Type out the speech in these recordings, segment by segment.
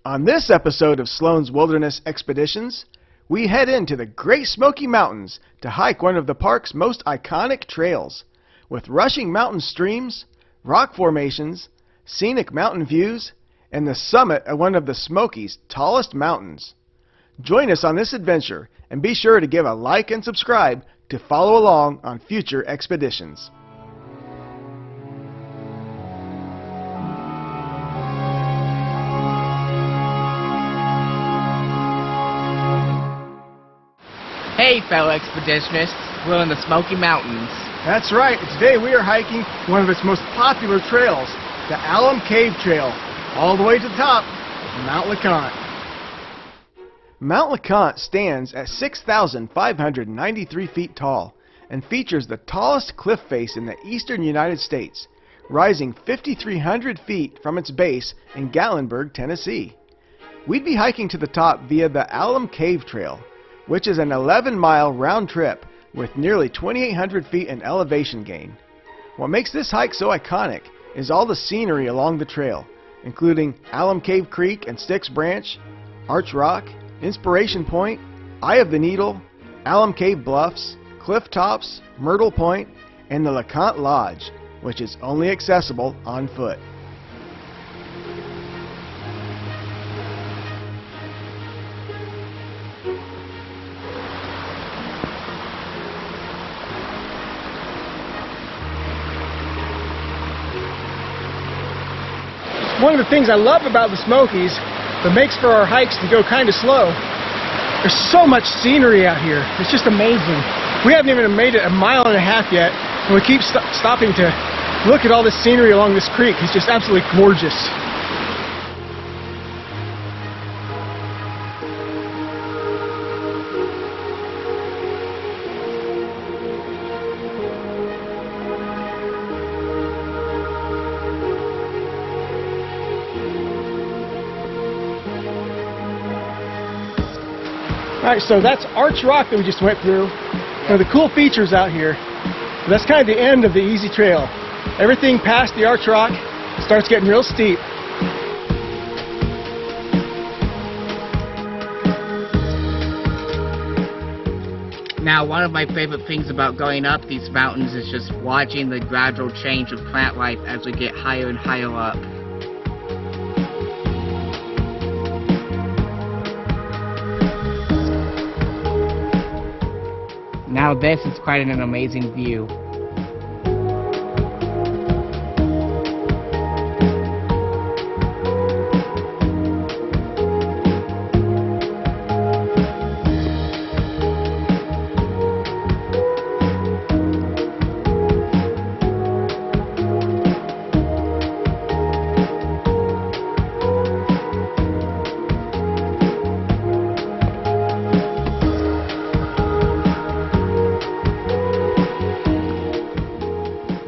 On this episode of Sloan's Wilderness Expeditions, we head into the Great Smoky Mountains to hike one of the park's most iconic trails. With rushing mountain streams, rock formations, scenic mountain views, and the summit of one of the Smokies' tallest mountains. Join us on this adventure and be sure to give a like and subscribe to follow along on future expeditions. Hey fellow expeditionists, we're in the Smoky Mountains. That's right, today we are hiking one of its most popular trails, the Alum Cave Trail, all the way to the top of Mount LeConte. Mount LeConte stands at 6,593 feet tall and features the tallest cliff face in the eastern United States, rising 5,300 feet from its base in Gatlinburg, Tennessee. We'd be hiking to the top via the Alum Cave Trail, which is an 11-mile round trip with nearly 2,800 feet in elevation gain. What makes this hike so iconic is all the scenery along the trail, including Alum Cave Creek and Styx Branch, Arch Rock, Inspiration Point, Eye of the Needle, Alum Cave Bluffs, Cliff Tops, Myrtle Point, and the LeConte Lodge, which is only accessible on foot. One of the things I love about the Smokies that makes for our hikes to go kind of slow, there's so much scenery out here. It's just amazing. We haven't even made it a mile and a half yet, and we keep stopping to look at all this scenery along this creek. It's just absolutely gorgeous. Alright, so that's Arch Rock that we just went through. One of the cool features out here, that's kind of the end of the easy trail. Everything past the Arch Rock starts getting real steep. Now, one of my favorite things about going up these mountains is just watching the gradual change of plant life as we get higher and higher up. Now this is quite an amazing view.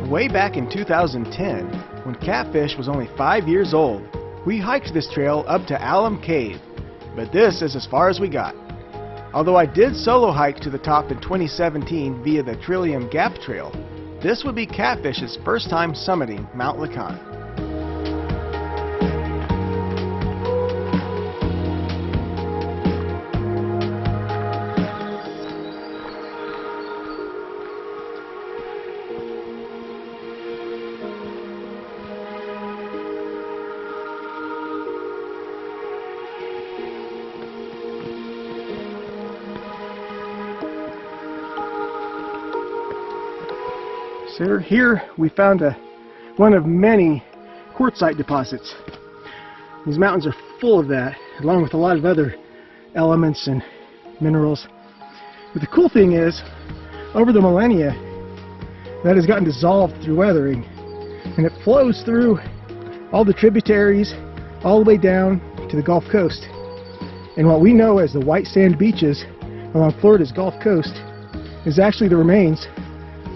Way back in 2010, when Catfish was only 5 years old, we hiked this trail up to Alum Cave, but this is as far as we got. Although I did solo hike to the top in 2017 via the Trillium Gap Trail, this would be Catfish's first time summiting Mount LeConte. So here we found one of many quartzite deposits. These mountains are full of that, along with a lot of other elements and minerals. But the cool thing is, over the millennia, that has gotten dissolved through weathering, and it flows through all the tributaries all the way down to the Gulf Coast. And what we know as the white sand beaches along Florida's Gulf Coast is actually the remains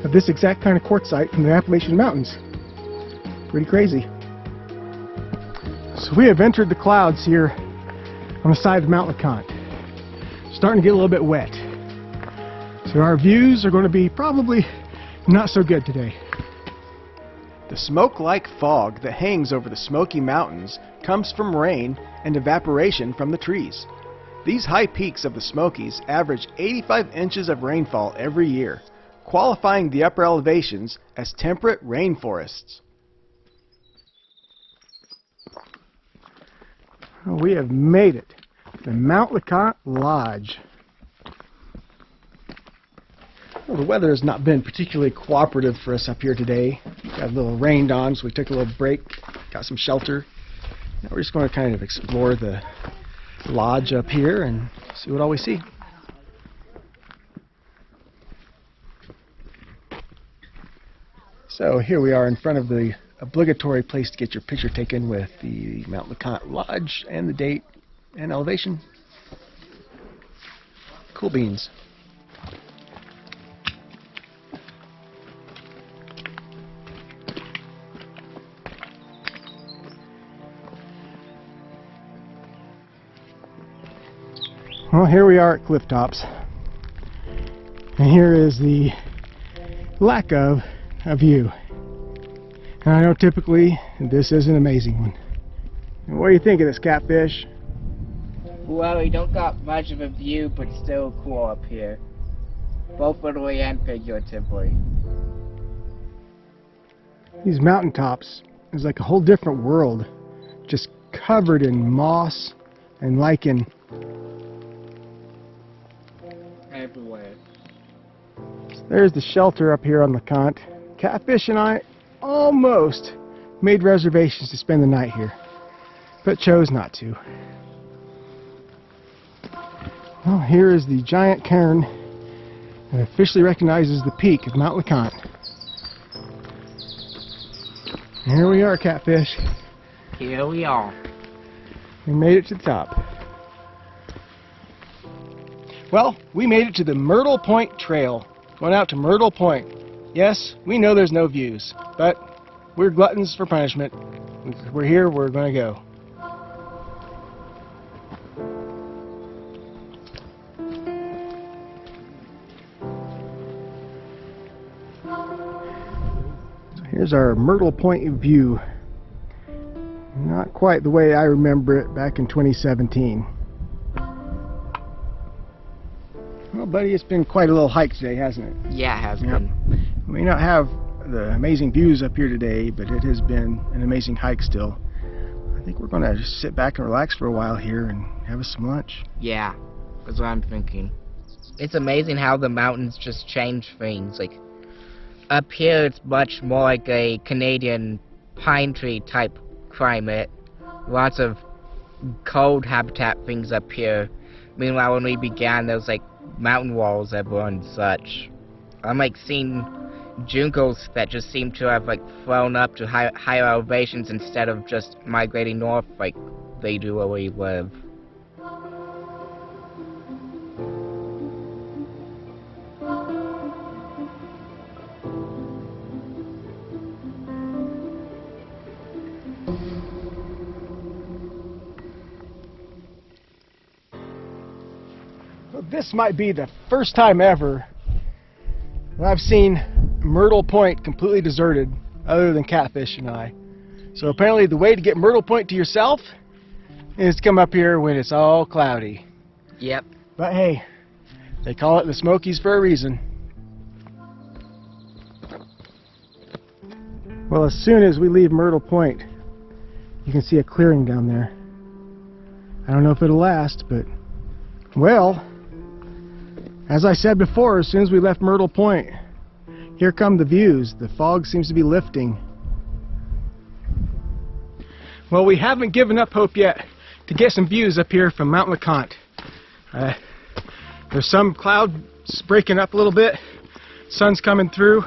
of this exact kind of quartzite from the Appalachian Mountains. Pretty crazy. So we have entered the clouds here on the side of Mount LeConte. Starting to get a little bit wet. So our views are going to be probably not so good today. The smoke-like fog that hangs over the Smoky Mountains comes from rain and evaporation from the trees. These high peaks of the Smokies average 85 inches of rainfall every year, qualifying the upper elevations as temperate rainforests. We have made it to Mount LeConte Lodge. Well, the weather has not been particularly cooperative for us up here today. Got a little rained on, so we took a little break, got some shelter. Now we're just going to kind of explore the lodge up here and see what all we see. So here we are in front of the obligatory place to get your picture taken with the Mount LeConte Lodge and the date and elevation. Cool beans. Well, here we are at Cliff Tops, and here is the lack of a view. And I know typically this is an amazing one. And what do you think of this, Catfish? Well, we don't got much of a view, but still cool up here. Both literally and figuratively. These mountaintops is like a whole different world, just covered in moss and lichen. Everywhere. There's the shelter up here on LeConte. Catfish and I almost made reservations to spend the night here, but chose not to. Well, here is the giant cairn that officially recognizes the peak of Mount LeConte. Here we are, Catfish. Here we are. We made it to the top. Well, we made it to the Myrtle Point Trail. Going out to Myrtle Point. Yes, we know there's no views, but we're gluttons for punishment. We're here, we're going to go. So here's our Myrtle Point view. Not quite the way I remember it back in 2017. Well, buddy, it's been quite a little hike today, hasn't it? Yeah, it has Yep. been. We may not have the amazing views up here today, but it has been an amazing hike still. I think we're going to just sit back and relax for a while here and have us some lunch. Yeah, that's what I'm thinking. It's amazing how the mountains just change things. Like, up here it's much more like a Canadian pine tree type climate. Lots of cold habitat things up here. Meanwhile, when we began, there was like mountain walls everywhere and such. I'm like seeing juncos that just seem to have like flown up to higher elevations instead of just migrating north like they do where we live. Well, this might be the first time ever that I've seen Myrtle Point completely deserted, other than Catfish and I. So apparently the way to get Myrtle Point to yourself is to come up here when it's all cloudy. Yep. But hey, they call it the Smokies for a reason. Well, as soon as we leave Myrtle Point, you can see a clearing down there. I don't know if it'll last, but, well, as I said before, as soon as we left Myrtle Point, here come the views. The fog seems to be lifting. Well, we haven't given up hope yet to get some views up here from Mount LeConte. There's some clouds breaking up a little bit. Sun's coming through.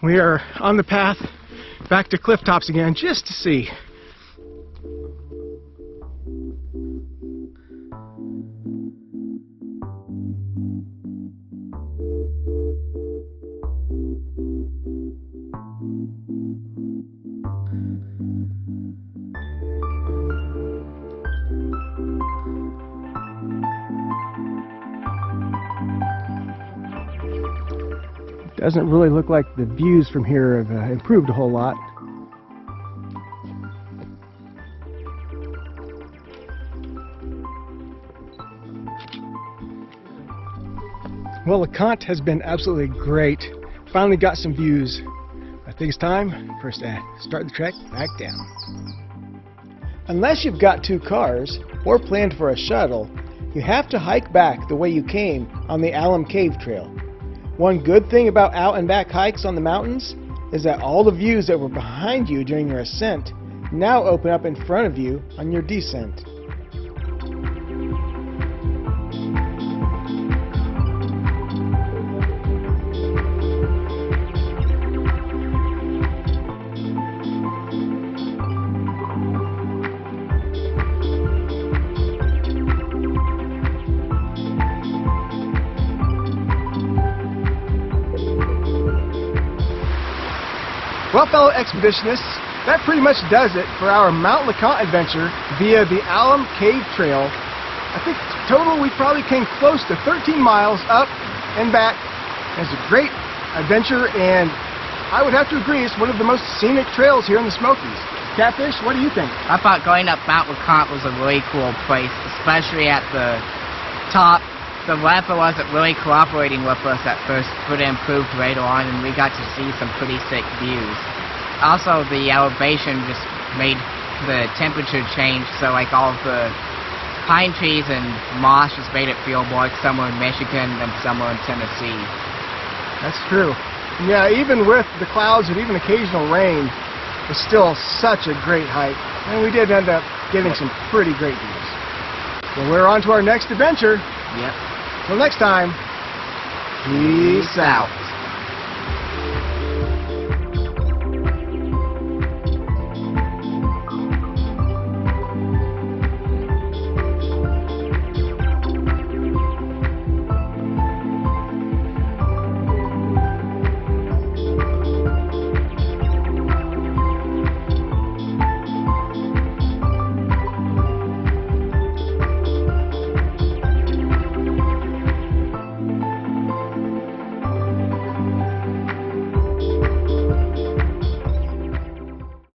We are on the path back to Cliff Tops again just to see. Doesn't really look like the views from here have improved a whole lot. Well, LeConte has been absolutely great. Finally got some views. I think it's time for us to start the trek back down. Unless you've got 2 cars or planned for a shuttle, you have to hike back the way you came on the Alum Cave Trail. One good thing about out and back hikes on the mountains is that all the views that were behind you during your ascent now open up in front of you on your descent. Well, fellow expeditionists, that pretty much does it for our Mount LeConte adventure via the Alum Cave Trail. I think total we probably came close to 13 miles up and back. It's a great adventure, and I would have to agree it's one of the most scenic trails here in the Smokies. Catfish, what do you think? I thought going up Mount LeConte was a really cool place, especially at the top. The weather wasn't really cooperating with us at first, but it improved later on, and we got to see some pretty sick views. Also, the elevation just made the temperature change, so like all of the pine trees and moss just made it feel more like somewhere in Michigan than somewhere in Tennessee. That's true. Yeah, even with the clouds and even occasional rain, it's still such a great hike, and we did end up getting some pretty great views. Well, we're on to our next adventure. Yep. Till next time, peace out.